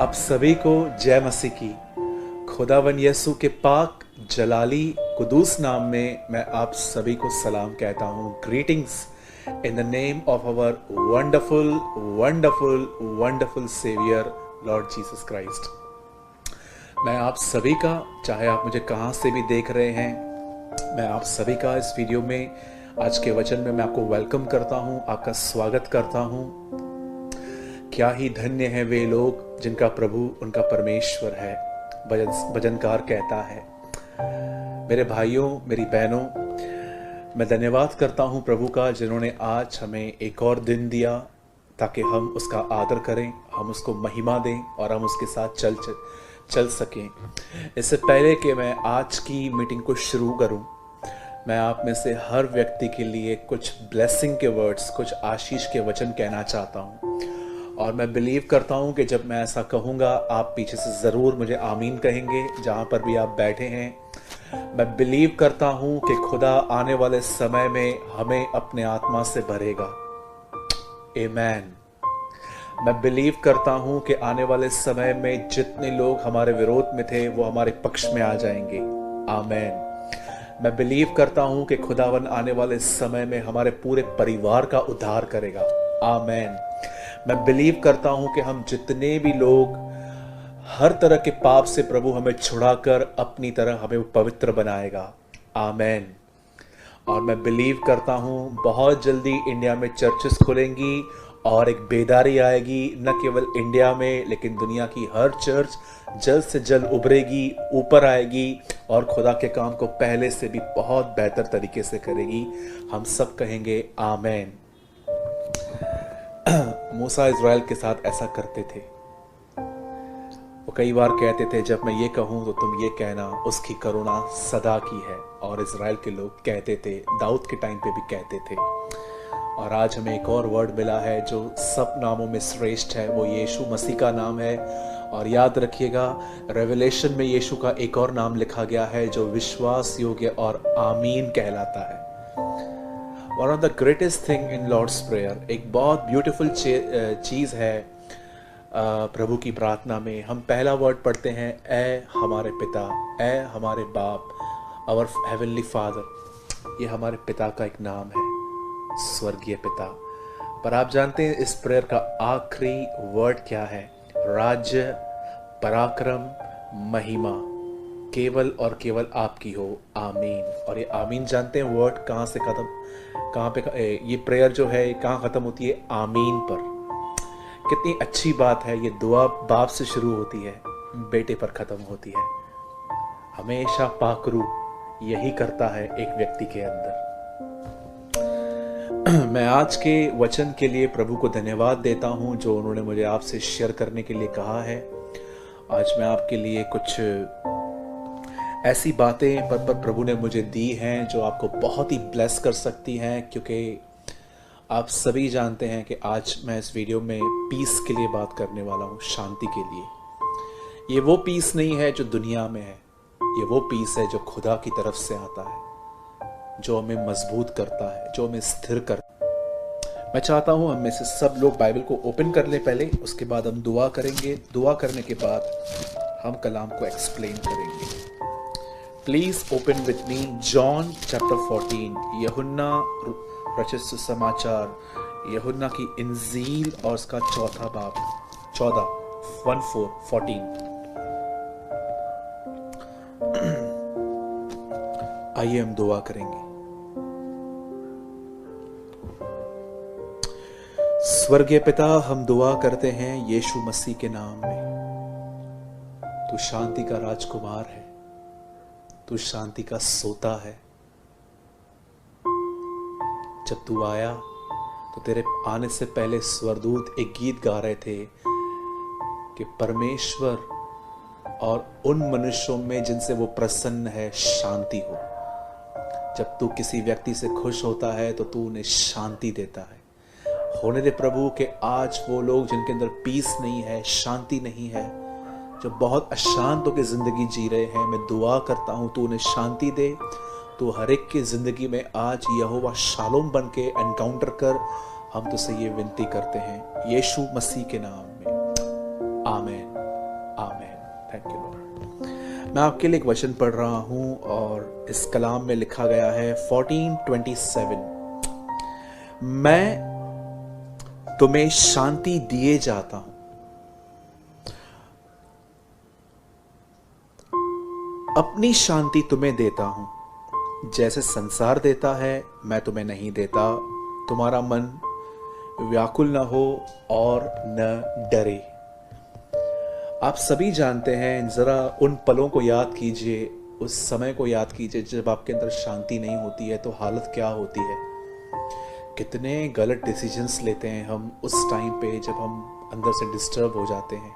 आप सभी को जय मसीह की। खुदावन यसु के पाक जलाली कुदूस नाम में मैं आप सभी को सलाम कहता हूँ। Greetings in the name of our wonderful wonderful wonderful saviour Lord Jesus Christ. मैं आप सभी का, चाहे आप मुझे कहाँ से भी देख रहे हैं, मैं आप सभी का इस वीडियो में, आज के वचन में मैं आपको वेलकम करता हूँ, आपका स्वागत करता हूँ। क्या ही धन्य है वे लोग जिनका प्रभु उनका परमेश्वर है, भजनकार कहता है। मेरे भाइयों, मेरी बहनों, मैं धन्यवाद करता हूं प्रभु का, जिन्होंने आज हमें एक और दिन दिया ताकि हम उसका आदर करें, हम उसको महिमा दें और हम उसके साथ चल सकें। इससे पहले कि मैं आज की मीटिंग को शुरू करूं, मैं आप में से हर व्यक्ति के लिए कुछ ब्लेसिंग के वर्ड्स, कुछ आशीष के वचन कहना चाहता हूं। और मैं बिलीव करता हूं कि जब मैं ऐसा कहूंगा, आप पीछे से ज़रूर मुझे आमीन कहेंगे, जहां पर भी आप बैठे हैं। मैं बिलीव करता हूं कि खुदा आने वाले समय में हमें अपने आत्मा से भरेगा। आमीन। मैं बिलीव करता हूं कि आने वाले समय में जितने लोग हमारे विरोध में थे वो हमारे पक्ष में आ जाएंगे। आमीन। मैं बिलीव करता हूं कि खुदावन आने वाले समय में हमारे पूरे परिवार का उद्धार करेगा। आमीन। मैं बिलीव करता हूं कि हम जितने भी लोग, हर तरह के पाप से प्रभु हमें छुड़ाकर अपनी तरह हमें पवित्र बनाएगा। आमीन। और मैं बिलीव करता हूं बहुत जल्दी इंडिया में चर्चेस खुलेंगी और एक बेदारी आएगी, न केवल इंडिया में लेकिन दुनिया की हर चर्च जल्द से जल्द उभरेगी, ऊपर आएगी और खुदा के काम को पहले से भी बहुत बेहतर तरीके से करेगी। हम सब कहेंगे आमीन। मूसा इज़राइल के साथ ऐसा करते थे। वो कई बार कहते थे, जब मैं ये कहूँ तो तुम ये कहना, उसकी करुणा सदा की है। और इज़राइल के लोग कहते थे, दाऊद के टाइम पे भी कहते थे। और आज हमें एक और वर्ड मिला है जो सब नामों में श्रेष्ठ है, वो यीशु मसीह का नाम है। और याद रखिएगा, रेवलेशन में यीशु का एक और नाम लिखा गया है जो विश्वास योग्य और आमीन कहलाता है। One of the greatest thing in Lord's prayer, एक बहुत ब्यूटीफुल चीज़ है प्रभु की प्रार्थना में। हम पहला वर्ड पढ़ते हैं, ए हमारे पिता, ए हमारे बाप, आवर हेवनली फादर। ये हमारे पिता का एक नाम है, स्वर्गीय पिता। पर आप जानते हैं इस प्रेयर का आखिरी वर्ड क्या है? राज्य, पराक्रम, महिमा केवल और केवल आपकी हो। आमीन। और ये आमीन जानते हैं वर्ड कहाँ से खत्म, कहाँ पे ये प्रेयर जो है कहाँ खत्म होती है? आमीन पर। कितनी अच्छी बात है, ये दुआ बाप से शुरू होती है, बेटे पर खत्म होती है। हमेशा पाकरू यही करता है एक व्यक्ति के अंदर। मैं आज के वचन के लिए प्रभु को धन्यवाद देता हूं जो उन्होंने मुझे आपसे शेयर करने के लिए कहा है। आज मैं आपके लिए कुछ ऐसी बातें पर प्रभु ने मुझे दी हैं जो आपको बहुत ही ब्लेस कर सकती हैं, क्योंकि आप सभी जानते हैं कि आज मैं इस वीडियो में पीस के लिए बात करने वाला हूँ, शांति के लिए। ये वो पीस नहीं है जो दुनिया में है, ये वो पीस है जो खुदा की तरफ से आता है, जो हमें मजबूत करता है, जो हमें स्थिर करता है। मैं चाहता हूँ हम में से सब लोग बाइबल को ओपन कर लें पहले, उसके बाद हम दुआ करेंगे। दुआ करने के बाद हम कलाम को एक्सप्लेन करेंगे। Please open with me John chapter 14, यूहन्ना रचित सुसमाचार, यूहन्ना की इंजील और उसका चौथा बाब, 14। आइए हम दुआ करेंगे। स्वर्गीय पिता, हम दुआ करते हैं यीशु मसीह के नाम में। तू शांति का राजकुमार है, तू शांति का सोता है। जब तू आया तो तेरे आने से पहले स्वर्गदूत एक गीत गा रहे थे कि परमेश्वर और उन मनुष्यों में जिनसे वो प्रसन्न है शांति हो। जब तू किसी व्यक्ति से खुश होता है तो तू उन्हें शांति देता है। होने दे प्रभु कि आज वो लोग जिनके अंदर पीस नहीं है, शांति नहीं है, जो बहुत अशांत होकर जिंदगी जी रहे हैं, मैं दुआ करता हूं तू उन्हें शांति दे। तो हर एक की जिंदगी में आज यहोवा शालोम बन के एनकाउंटर कर। हम तुझसे ये विनती करते हैं यीशु मसीह के नाम में, आमीन। आमेन। Thank you lord. मैं आपके लिए एक वचन पढ़ रहा हूं और इस कलाम में लिखा गया है 14:27, मैं तुम्हें शांति दिए जाता हूं, अपनी शांति तुम्हें देता हूं, जैसे संसार देता है मैं तुम्हें नहीं देता। तुम्हारा मन व्याकुल न हो और न डरे। आप सभी जानते हैं, जरा उन पलों को याद कीजिए, उस समय को याद कीजिए जब आपके अंदर शांति नहीं होती है तो हालत क्या होती है। कितने गलत डिसीजंस लेते हैं हम उस टाइम पे जब हम अंदर से डिस्टर्ब हो जाते हैं।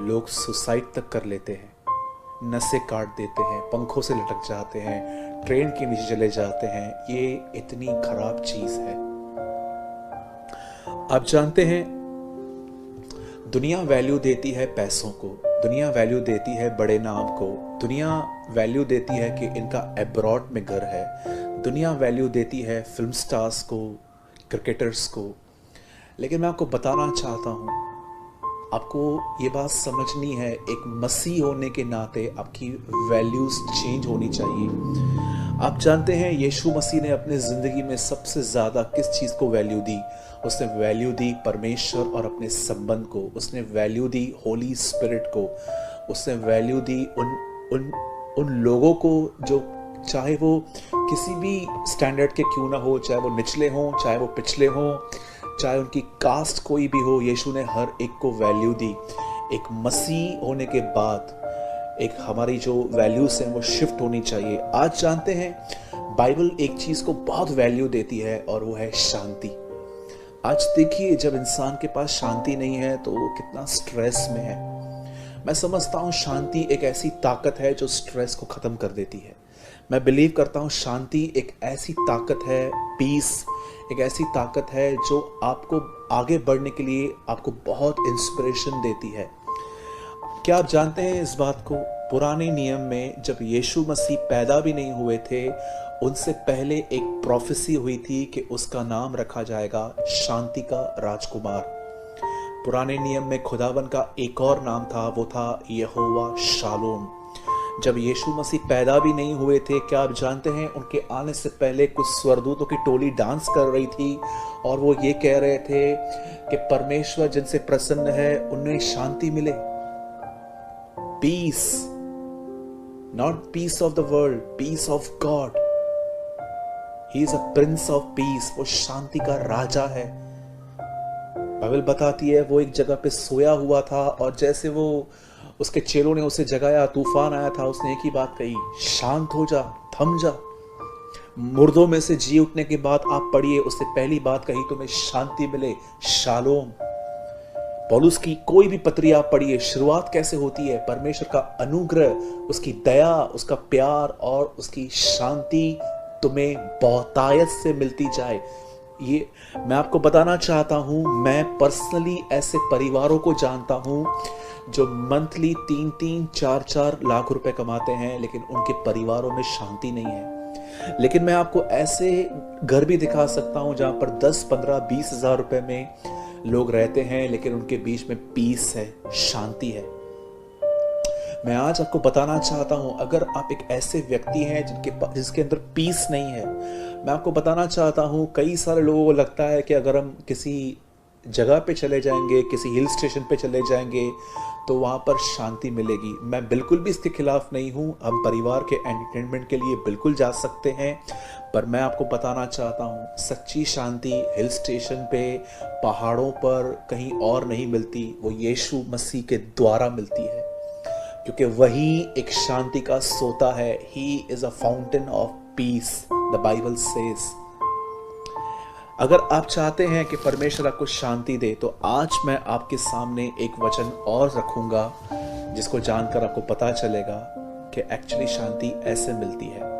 लोग सुसाइड तक कर लेते हैं, नसें काट देते हैं, पंखों से लटक जाते हैं, ट्रेन के नीचे चले जाते हैं। ये इतनी खराब चीज है। आप जानते हैं, दुनिया वैल्यू देती है पैसों को, दुनिया वैल्यू देती है बड़े नाम को, दुनिया वैल्यू देती है कि इनका अब्रॉड में घर है, दुनिया वैल्यू देती है फिल्म स्टार्स को, क्रिकेटर्स को। लेकिन मैं आपको बताना चाहता हूं, आपको ये बात समझनी है, एक मसीह होने के नाते आपकी वैल्यूज चेंज होनी चाहिए। आप जानते हैं यीशु मसीह ने अपने ज़िंदगी में सबसे ज़्यादा किस चीज़ को वैल्यू दी? उसने वैल्यू दी परमेश्वर और अपने संबंध को, उसने वैल्यू दी होली स्पिरिट को, उसने वैल्यू दी उन लोगों को जो चाहे वो किसी भी स्टैंडर्ड के क्यों ना हो, चाहे वो निचले हों, चाहे वो पिछले हों, चाहे उनकी कास्ट कोई भी हो, यीशु ने हर एक को वैल्यू दी। एक मसीह होने के बाद एक हमारी जो वैल्यूज हैं वो शिफ्ट होनी चाहिए। आज जानते हैं बाइबल एक चीज को बहुत वैल्यू देती है और वो है शांति। आज देखिए, जब इंसान के पास शांति नहीं है तो वो कितना स्ट्रेस में है। मैं समझता हूँ शांति एक ऐसी ताकत है जो स्ट्रेस को खत्म कर देती है। मैं बिलीव करता हूँ शांति एक ऐसी ताकत है, पीस एक ऐसी ताकत है जो आपको आगे बढ़ने के लिए आपको बहुत इंस्पिरेशन देती है। क्या आप जानते हैं इस बात को? पुराने नियम में जब यीशु मसीह पैदा भी नहीं हुए थे, उनसे पहले एक प्रोफेसी हुई थी कि उसका नाम रखा जाएगा शांति का राजकुमार। पुराने नियम में खुदावन का एक और नाम था, वो था यहोवा शालोम। जब यीशु मसीह पैदा भी नहीं हुए थे, क्या आप जानते हैं उनके आने से पहले कुछ स्वर्गदूतों की टोली डांस कर रही थी और वो ये कह रहे थे कि परमेश्वर जिनसे प्रसन्न है उन्हें शांति मिले। Peace, not peace of the world, peace of God. He is a prince of peace. वो शांति का राजा है। बाइबल बताती है वो एक जगह पे सोया हुआ था और जैसे वो उसके चेलों ने उसे जगाया, तूफान आया था, उसने एक ही बात कही, शांत हो जा, थम जा। मुर्दों में से जी उठने के बाद आप पढ़िए, उसने पहली बात कही, तुम्हें शांति मिले, शालोम। पौलुस की कोई भी पत्री आप पढ़िए, शुरुआत कैसे होती है? परमेश्वर का अनुग्रह, उसकी दया, उसका प्यार और उसकी शांति तुम्हें बहुतायत से मिलती जाए। ये मैं आपको बताना चाहता हूं, मैं पर्सनली ऐसे परिवारों को जानता हूं जो मंथली 3-3, 4-4 लाख रुपए कमाते हैं, लेकिन उनके परिवारों में शांति नहीं है। लेकिन मैं आपको ऐसे घर भी दिखा सकता हूं जहां पर 10, 15, 20 हजार रुपए में लोग रहते हैं, लेकिन उनके बीच में पीस है, शांति है। मैं आज आपको बताना चाहता हूं, अगर आप एक ऐसे व्यक्ति हैं जिसके अंदर पीस नहीं है, मैं आपको बताना चाहता हूं, कई सारे लोगों को लगता है कि अगर हम किसी जगह पे चले जाएंगे, किसी हिल स्टेशन पे चले जाएंगे तो वहां पर शांति मिलेगी। मैं बिल्कुल भी इसके खिलाफ नहीं हूं। हम परिवार के एंटरटेनमेंट के लिए बिल्कुल जा सकते हैं, पर मैं आपको बताना चाहता हूं, सच्ची शांति हिल स्टेशन पे, पहाड़ों पर कहीं और नहीं मिलती, वो यीशु मसीह के द्वारा मिलती है, क्योंकि वही एक शांति का सोता है। ही is a fountain of peace, the Bible says. अगर आप चाहते हैं कि परमेश्वर आपको शांति दे, तो आज मैं आपके सामने एक वचन और रखूंगा जिसको जानकर आपको पता चलेगा कि एक्चुअली शांति ऐसे मिलती है।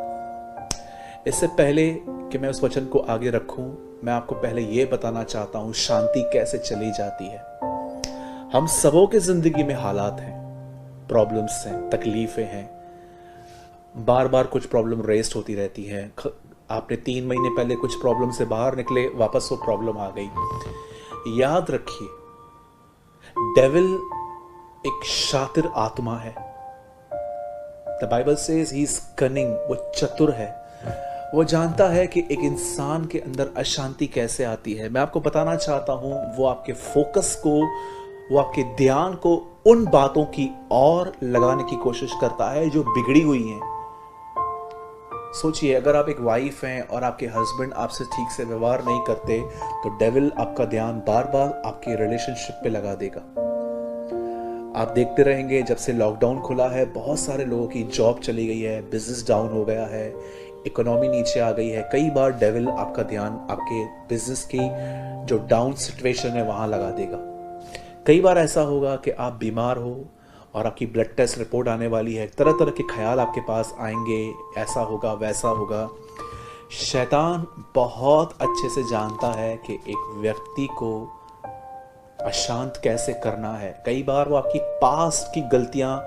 इससे पहले कि मैं उस वचन को आगे रखूं, मैं आपको पहले यह बताना चाहता हूं शांति कैसे चली जाती है। हम सबों के जिंदगी में हालात हैं, प्रॉब्लम्स हैं, तकलीफें हैं, बार बार कुछ प्रॉब्लम रेस्ट होती रहती हैं। आपने 3 महीने पहले कुछ प्रॉब्लम से बाहर निकले, वापस वो प्रॉब्लम आ गई। याद रखिए, डेविल एक शातिर आत्मा है। The Bible says he is cunning, वो चतुर है। वो जानता है कि एक इंसान के अंदर अशांति कैसे आती है। मैं आपको बताना चाहता हूं, वो आपके फोकस को, वो आपके ध्यान को उन बातों की ओर लगाने की कोशिश करता है जो बिगड़ी हुई हैं। सोचिए, अगर आप एक वाइफ हैं और आपके हस्बैंड आपसे ठीक से व्यवहार नहीं करते, तो डेविल आपका ध्यान बार बार आपके रिलेशनशिप पे लगा देगा। आप देखते रहेंगे, जब से लॉकडाउन खुला है, बहुत सारे लोगों की जॉब चली गई है, बिजनेस डाउन हो गया है, इकोनॉमी नीचे आ गई है। कई बार डेविल आपका ध्यान आपके बिजनेस की जो डाउन सिचुएशन है वहां लगा देगा। कई बार ऐसा होगा कि आप बीमार हो और आपकी ब्लड टेस्ट रिपोर्ट आने वाली है, तरह तरह के ख्याल आपके पास आएंगे, ऐसा होगा वैसा होगा। शैतान बहुत अच्छे से जानता है कि एक व्यक्ति को अशांत कैसे करना है। कई बार वो आपकी पास्ट की गलतियां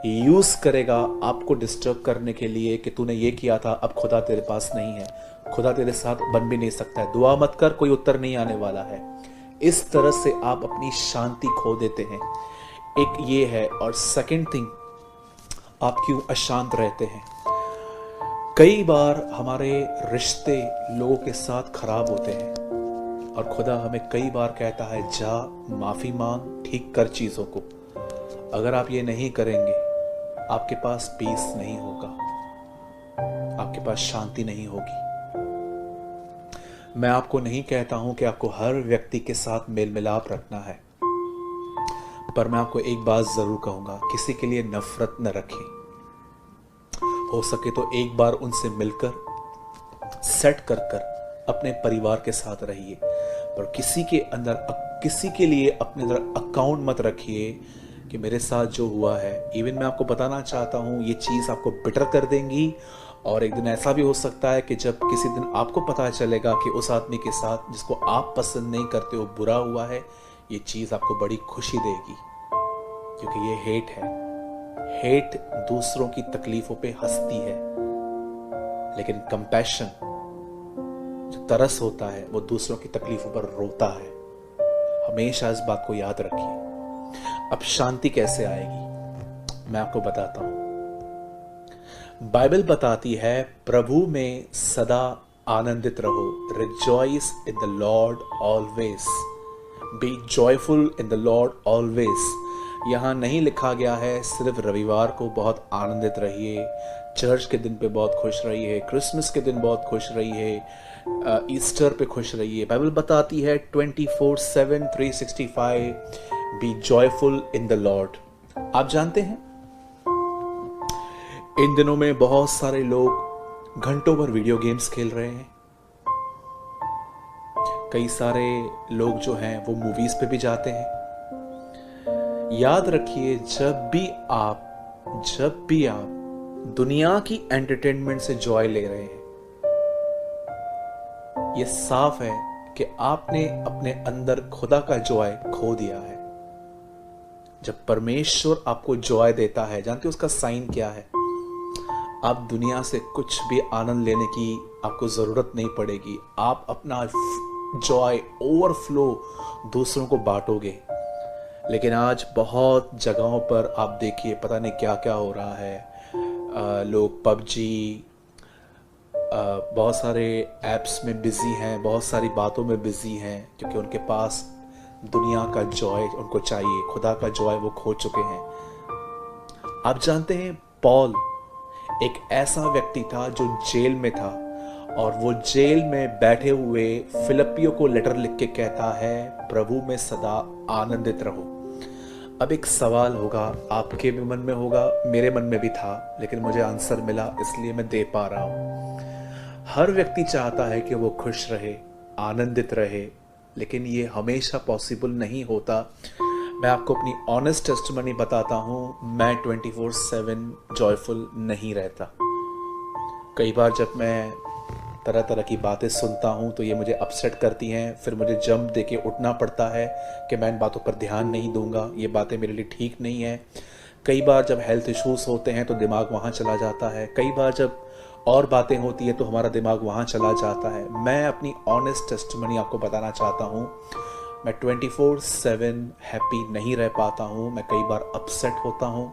यूज करेगा आपको डिस्टर्ब करने के लिए कि तूने ये किया था, अब खुदा तेरे पास नहीं है, खुदा तेरे साथ बन भी नहीं सकता है, दुआ मत कर, कोई उत्तर नहीं आने वाला है। इस तरह से आप अपनी शांति खो देते हैं। एक ये है। और सेकंड थिंग, आप क्यों अशांत रहते हैं? कई बार हमारे रिश्ते लोगों के साथ खराब होते हैं और खुदा हमें कई बार कहता है, जा माफी मांग, ठीक कर चीजों को। अगर आप ये नहीं करेंगे, आपके पास पीस नहीं होगा, आपके पास शांति नहीं होगी। मैं आपको नहीं कहता हूं कि आपको हर व्यक्ति के साथ मेल मिलाप रखना है, पर मैं आपको एक बात जरूर कहूंगा, किसी के लिए नफरत न रखें। हो सके तो एक बार उनसे मिलकर सेट कर कर अपने परिवार के साथ रहिए, पर किसी के अंदर किसी के लिए अपने अंदर अकाउंट मत रखिए कि मेरे साथ जो हुआ है। इवन मैं आपको बताना चाहता हूं, ये चीज आपको बिटर कर देंगी और एक दिन ऐसा भी हो सकता है कि जब किसी दिन आपको पता चलेगा कि उस आदमी के साथ जिसको आप पसंद नहीं करते हो बुरा हुआ है, ये चीज आपको बड़ी खुशी देगी, क्योंकि ये हेट है। हेट दूसरों की तकलीफों पे हंसती है, लेकिन कंपैशन, जो तरस होता है, वो दूसरों की तकलीफों पर रोता है। हमेशा इस बात को याद रखिए। अब शांति कैसे आएगी, मैं आपको बताता हूं। बाइबल बताती है, प्रभु में सदा आनंदित रहो, rejoice in the Lord always, be joyful in the Lord always. यहां नहीं लिखा गया है सिर्फ रविवार को बहुत आनंदित रहिए, चर्च के दिन पे बहुत खुश रहिए, क्रिसमस के दिन बहुत खुश रहिए, ईस्टर पे खुश रहिए। बाइबल बताती है 24/7 365 be joyful in the Lord. आप जानते हैं, इन दिनों में बहुत सारे लोग घंटों भर वीडियो गेम्स खेल रहे हैं। कई सारे लोग जो हैं वो मूवीज पे भी जाते हैं। याद रखिए, जब भी आप दुनिया की एंटरटेनमेंट से जॉय ले रहे हैं, यह साफ है कि आपने अपने अंदर खुदा का जॉय खो दिया है। जब परमेश्वर आपको जॉय देता है, जानते हो उसका साइन क्या है? आप दुनिया से कुछ भी आनंद लेने की आपको जरूरत नहीं पड़ेगी। आप अपना जॉय ओवरफ्लो दूसरों को बांटोगे। लेकिन आज बहुत जगहों पर आप देखिए, पता नहीं क्या क्या हो रहा है। लोग पबजी, बहुत सारे ऐप्स में बिजी हैं, बहुत सारी बातों में बिजी हैं, क्योंकि उनके पास दुनिया का जॉय उनको चाहिए, खुदा का जॉय वो खो चुके हैं। आप जानते हैं, पॉल एक ऐसा व्यक्ति था जो जेल में था, और वो जेल में बैठे हुए फिलिपियों को लेटर लिख के कहता है, प्रभु में सदा आनंदित रहो। अब एक सवाल होगा, आपके भी मन में होगा, मेरे मन में भी था, लेकिन मुझे आंसर मिला, इसलिए मैं दे पा रहा हूं। हर व्यक्ति चाहता है कि वो खुश रहे, आनंदित रहे, लेकिन ये हमेशा पॉसिबल नहीं होता। मैं आपको अपनी ऑनेस्ट टेस्टिमनी बताता हूं, मैं 24/7 जॉयफुल नहीं रहता। कई बार जब मैं तरह तरह की बातें सुनता हूं तो ये मुझे अपसेट करती हैं, फिर मुझे जंप देके उठना पड़ता है कि मैं इन बातों पर ध्यान नहीं दूंगा, ये बातें मेरे लिए ठीक नहीं है। कई बार जब हेल्थ इश्यूज होते हैं तो दिमाग वहाँ चला जाता है, कई बार जब और बातें होती है तो हमारा दिमाग वहाँ चला जाता है। मैं अपनी ऑनेस्ट टेस्टिमनी आपको बताना चाहता हूँ, मैं 24/7 हैप्पी नहीं रह पाता हूँ। मैं कई बार अपसेट होता हूँ,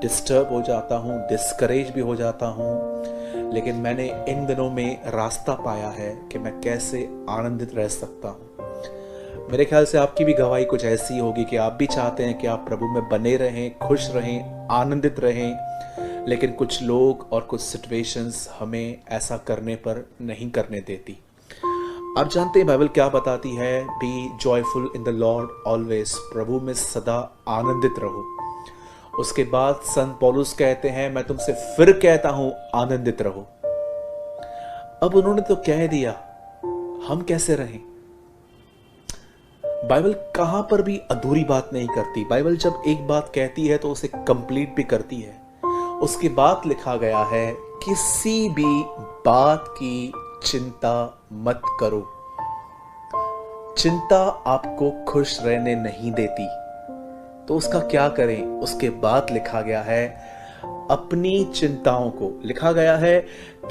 डिस्टर्ब हो जाता हूँ, डिस्करेज भी हो जाता हूँ। लेकिन मैंने इन दिनों में रास्ता पाया है कि मैं कैसे आनंदित रह सकता हूँ। मेरे ख्याल से आपकी भी गवाही कुछ ऐसी होगी कि आप भी चाहते हैं कि आप प्रभु में बने रहें, खुश रहें, आनंदित रहें, लेकिन कुछ लोग और कुछ सिचुएशंस हमें ऐसा करने पर नहीं करने देती। आप जानते हैं बाइबल क्या बताती है? Be joyful in the Lord always, प्रभु में सदा आनंदित रहो। उसके बाद संत पौलुस कहते हैं, मैं तुमसे फिर कहता हूं आनंदित रहो। अब उन्होंने तो कह दिया, हम कैसे रहें? बाइबल कहां पर भी अधूरी बात नहीं करती। बाइबल जब एक बात कहती है तो उसे कंप्लीट भी करती है। उसके बाद लिखा गया है, किसी भी बात की चिंता मत करो। चिंता आपको खुश रहने नहीं देती, तो उसका क्या करें? उसके बाद लिखा गया है, अपनी चिंताओं को, लिखा गया है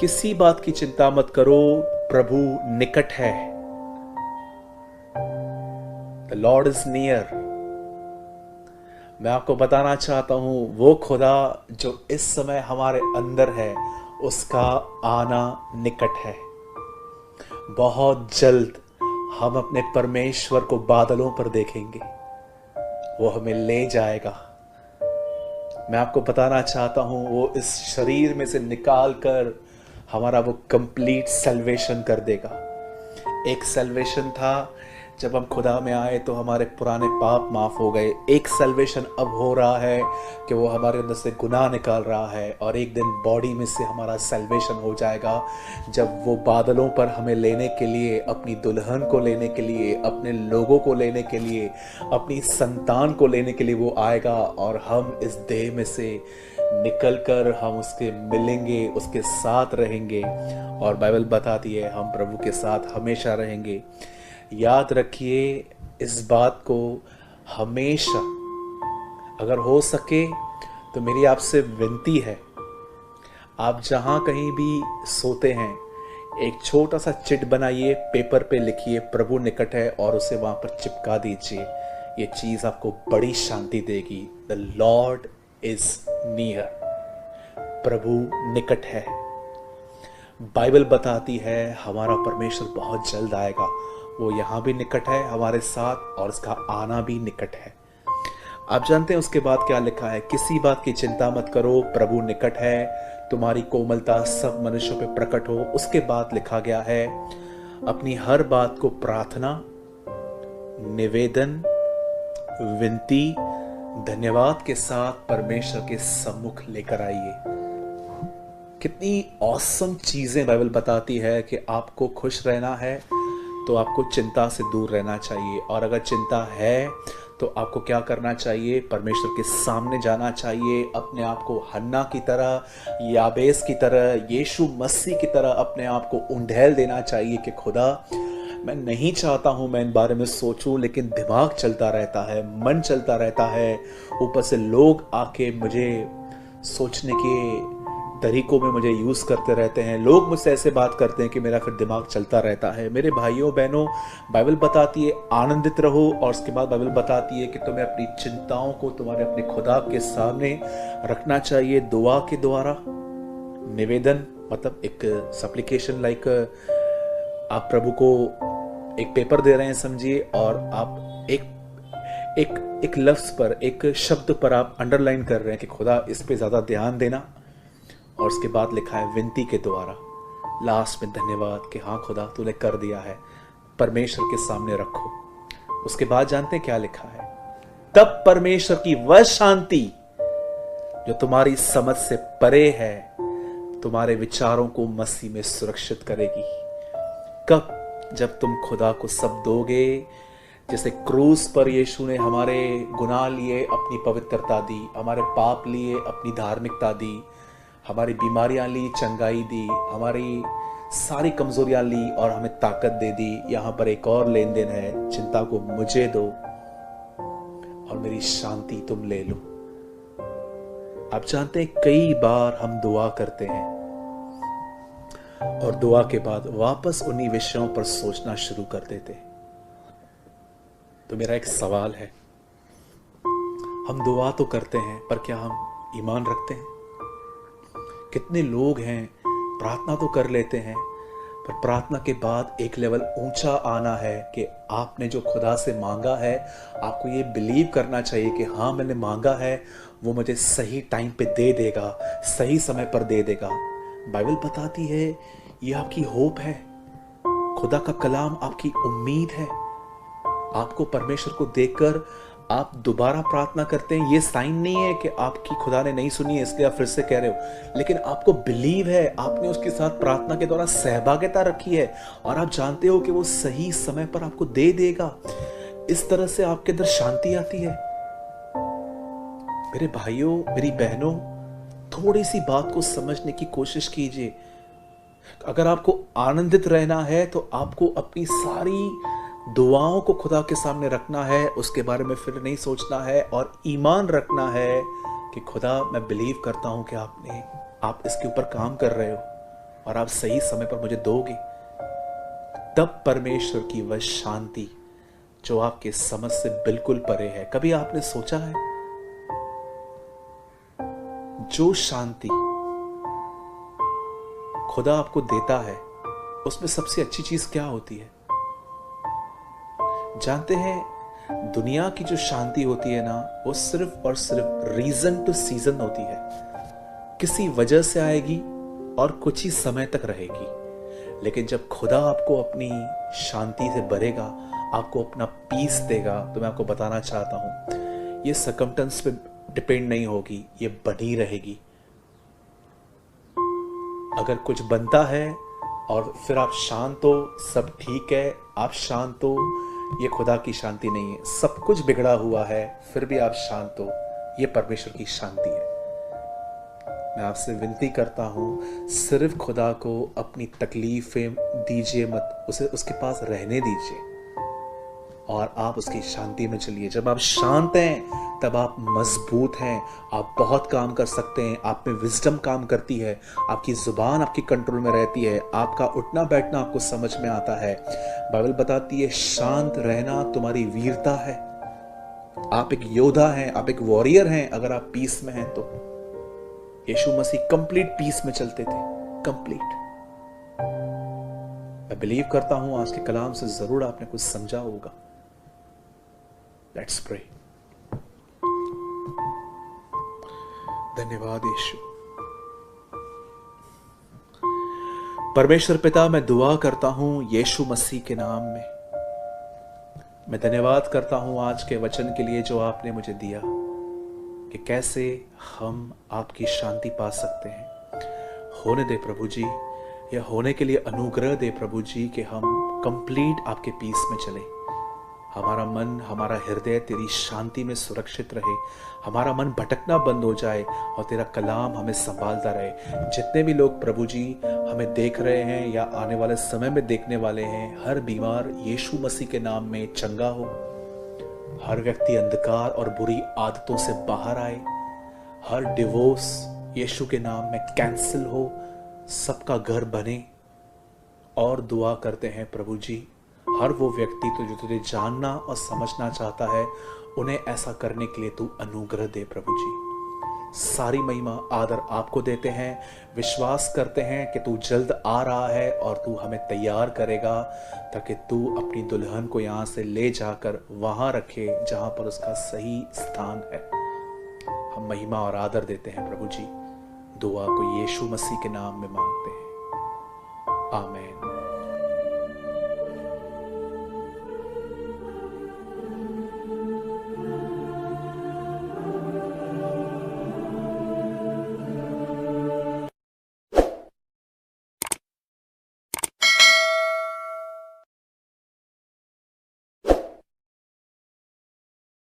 किसी बात की चिंता मत करो, प्रभु निकट है। The Lord is near। मैं आपको बताना चाहता हूं, वो खुदा जो इस समय हमारे अंदर है, उसका आना निकट है। बहुत जल्द हम अपने परमेश्वर को बादलों पर देखेंगे, वो हमें ले जाएगा। मैं आपको बताना चाहता हूं, वो इस शरीर में से निकाल कर हमारा वो कंप्लीट सल्वेशन कर देगा। एक सल्वेशन था जब हम खुदा में आए तो हमारे पुराने पाप माफ हो गए। एक सल्वेशन अब हो रहा है कि वो हमारे अंदर से गुनाह निकाल रहा है, और एक दिन बॉडी में से हमारा सल्वेशन हो जाएगा जब वो बादलों पर हमें लेने के लिए, अपनी दुल्हन को लेने के लिए, अपने लोगों को लेने के लिए, अपनी संतान को लेने के लिए वो आएगा, और हम इस देह में से निकलकर हम उसके मिलेंगे, उसके साथ रहेंगे। और बाइबल बताती है हम प्रभु के साथ हमेशा रहेंगे। याद रखिए इस बात को हमेशा। अगर हो सके तो मेरी आपसे विनती है, आप जहां कहीं भी सोते हैं, एक छोटा सा चिट बनाइए, पेपर पे लिखिए प्रभु निकट है, और उसे वहां पर चिपका दीजिए। ये चीज आपको बड़ी शांति देगी। द लॉर्ड इज नियर, प्रभु निकट है। बाइबल बताती है हमारा परमेश्वर बहुत जल्द आएगा। वो यहाँ भी निकट है हमारे साथ, और उसका आना भी निकट है। आप जानते हैं उसके बाद क्या लिखा है? किसी बात की चिंता मत करो, प्रभु निकट है, तुम्हारी कोमलता सब मनुष्यों पे प्रकट हो। उसके बाद लिखा गया है, अपनी हर बात को प्रार्थना, निवेदन, विनती, धन्यवाद के साथ परमेश्वर के सम्मुख लेकर आइए। कितनी ऑसम चीजें बाइबल बताती है कि आपको खुश रहना है तो आपको चिंता से दूर रहना चाहिए, और अगर चिंता है तो आपको क्या करना चाहिए? परमेश्वर के सामने जाना चाहिए। अपने आप को हन्ना की तरह, याबेस की तरह, यीशु मसीह की तरह अपने आप को उंडेल देना चाहिए कि खुदा, मैं नहीं चाहता हूं मैं इन बारे में सोचूं, लेकिन दिमाग चलता रहता है, मन चलता रहता है। ऊपर से लोग आके मुझे सोचने के तरीकों में मुझे यूज करते रहते हैं। लोग मुझसे ऐसे बात करते हैं कि मेरा फिर दिमाग चलता रहता है। मेरे भाइयों बहनों, बाइबल बताती है आनंदित रहो, और उसके बाद बाइबल बताती है कि तुम्हें अपनी चिंताओं को तुम्हारे अपने खुदा के सामने रखना चाहिए, दुआ के द्वारा। निवेदन मतलब एक सप्लिकेशन, लाइक आप प्रभु को एक पेपर दे रहे हैं समझिए, और आप एक लफ्ज पर, एक शब्द पर आप अंडरलाइन कर रहे हैं कि खुदा इस पे ज्यादा ध्यान देना। और उसके बाद लिखा है विनती के द्वारा, लास्ट में धन्यवाद कि हाँ खुदा तूने कर दिया है, परमेश्वर के सामने रखो। उसके बाद जानते हैं क्या लिखा है? तब परमेश्वर की वह शांति जो तुम्हारी समझ से परे है, तुम्हारे विचारों को मसीह में सुरक्षित करेगी। कब? जब तुम खुदा को सब दोगे। जैसे क्रूस पर यीशु ने हमारे गुनाह लिए अपनी पवित्रता दी, हमारे पाप लिए अपनी धार्मिकता दी, हमारी बीमारियां ली, चंगाई दी, हमारी सारी कमजोरियां ली और हमें ताकत दे दी। यहां पर एक और लेन देन है, चिंता को मुझे दो और मेरी शांति तुम ले लो। आप जानते हैं कई बार हम दुआ करते हैं और दुआ के बाद वापस उन्हीं विषयों पर सोचना शुरू कर देते हैं। तो मेरा एक सवाल है, हम दुआ तो करते हैं पर क्या हम ईमान रखते हैं? कितने लोग हैं प्रार्थना तो कर लेते हैं पर प्रार्थना के बाद एक लेवल ऊंचा आना है कि आपने जो खुदा से मांगा है, आपको ये बिलीव करना चाहिए कि हाँ मैंने मांगा है, वो मुझे सही टाइम पे दे देगा, सही समय पर दे देगा। बाइबल बताती है ये आपकी होप है, खुदा का कलाम आपकी उम्मीद है। आपको परमेश्वर को देखकर आप दोबारा प्रार्थना करते हैं, ये साइन नहीं है कि आपकी खुदा ने नहीं सुनी है इसलिए आप फिर से कह रहे हो, लेकिन आपको बिलीव है, आपने उसके साथ प्रार्थना के दौरान सहभागिता रखी है और आप जानते हो कि वो सही समय पर आपको दे देगा। इस तरह से आपके अंदर शांति आती है। मेरे भाइयों, मेरी बहनों, थोड़ी सी बात को समझने की कोशिश कीजिए। अगर आपको आनंदित रहना है तो आपको अपनी सारी दुआओं को खुदा के सामने रखना है, उसके बारे में फिर नहीं सोचना है और ईमान रखना है कि खुदा मैं बिलीव करता हूं कि आप इसके ऊपर काम कर रहे हो और आप सही समय पर मुझे दोगे। तब परमेश्वर की वह शांति जो आपके समझ से बिल्कुल परे है। कभी आपने सोचा है जो शांति खुदा आपको देता है उसमें सबसे अच्छी चीज क्या होती है? जानते हैं दुनिया की जो शांति होती है ना, वो सिर्फ और सिर्फ रीजन टू सीजन होती है, किसी वजह से आएगी और कुछ ही समय तक रहेगी। लेकिन जब खुदा आपको अपनी शांति से भरेगा, आपको अपना पीस देगा, तो मैं आपको बताना चाहता हूं ये सर्कमस्टेंस पे डिपेंड नहीं होगी, ये बनी रहेगी। अगर कुछ बनता है और फिर आप शांत हो, सब ठीक है, आप शांत हो, ये खुदा की शांति नहीं है। सब कुछ बिगड़ा हुआ है फिर भी आप शांत हो, ये परमेश्वर की शांति है। मैं आपसे विनती करता हूं, सिर्फ खुदा को अपनी तकलीफें दीजिए मत, उसे उसके पास रहने दीजिए और आप उसकी शांति में चलिए। जब आप शांत हैं तब आप मजबूत हैं, आप बहुत काम कर सकते हैं, आप में विजडम काम करती है, आपकी जुबान आपकी कंट्रोल में रहती है, आपका उठना बैठना आपको समझ में आता है। बाइबल बताती है शांत रहना तुम्हारी वीरता है। आप एक योद्धा हैं, आप एक वॉरियर हैं अगर आप पीस में हैं तो। यीशु मसीह कंप्लीट पीस में चलते थे, कंप्लीट। मैं बिलीव करता हूं आज के कलाम से जरूर आपने कुछ समझा होगा। Let's pray. धन्यवाद यीशु। परमेश्वर पिता, मैं दुआ करता हूं यीशु मसीह के नाम में। मैं धन्यवाद करता हूं आज के वचन के लिए जो आपने मुझे दिया कि कैसे हम आपकी शांति पा सकते हैं। होने दे प्रभु जी, यह होने के लिए अनुग्रह दे प्रभु जी कि हम कंप्लीट आपके पीस में चले। हमारा मन, हमारा हृदय तेरी शांति में सुरक्षित रहे, हमारा मन भटकना बंद हो जाए और तेरा कलाम हमें संभालता रहे। जितने भी लोग प्रभु जी हमें देख रहे हैं या आने वाले समय में देखने वाले हैं, हर बीमार यीशु मसीह के नाम में चंगा हो, हर व्यक्ति अंधकार और बुरी आदतों से बाहर आए, हर डिवोर्स यीशु के नाम में कैंसिल हो, सबका घर बने। और दुआ करते हैं प्रभु जी, हर वो व्यक्ति तो जो तुझे जानना और समझना चाहता है, उन्हें ऐसा करने के लिए तू अनुग्रह दे प्रभु जी। सारी महिमा आदर आपको देते हैं, विश्वास करते हैं कि तू जल्द आ रहा है और तू हमें तैयार करेगा ताकि तू अपनी दुल्हन को यहाँ से ले जाकर वहां रखे जहां पर उसका सही स्थान है। हम महिमा और आदर देते हैं प्रभु जी। दुआ को यीशु मसीह के नाम में मांगते हैं, आमीन।